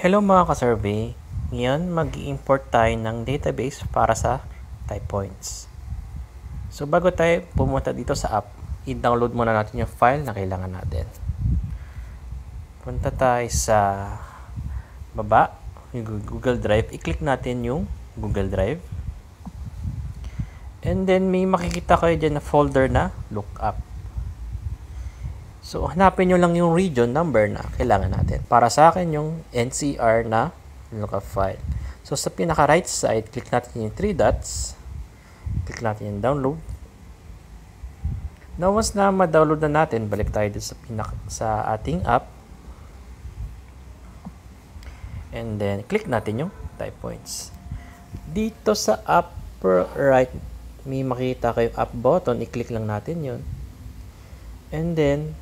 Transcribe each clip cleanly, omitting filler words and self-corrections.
Hello mga ka-survey! Ngayon mag-i-import tayo ng database para sa type points. So bago tayo pumunta dito sa app, i-download muna natin yung file na kailangan natin. Punta tayo sa baba, yung Google Drive. I-click natin yung Google Drive. And then may makikita kayo dyan na folder na lookup. So, hanapin nyo lang yung region number na kailangan natin. Para sa akin, yung NCR na lookup file. So, sa pinaka-right side, click natin yung 3 dots. Click natin yung download. Now, once na ma-download na natin, balik tayo dito sa ating app. And then, click natin yung type points. Dito sa upper right, may makita kayo up button. I-click lang natin yun. And then,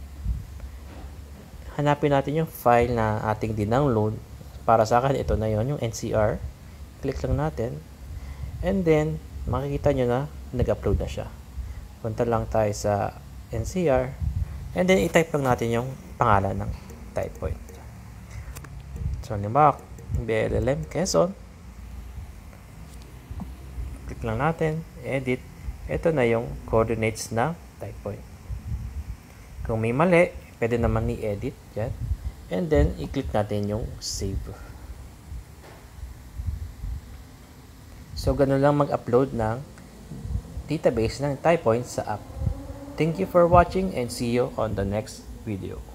hanapin natin yung file na ating din-download. Para sa akin, ito na yon yung NCR. Click lang natin. And then, makikita nyo na nag-upload na siya. Punta lang tayo sa NCR. And then, i-type lang natin yung pangalan ng type point. So, halimbawa, BLLM Quezon. Click lang natin. Edit. Ito na yung coordinates na type point. Kung may mali, pwede naman i-edit yan. And then, i-click natin yung save. So, ganun lang mag-upload ng database ng type points sa app. Thank you for watching and see you on the next video.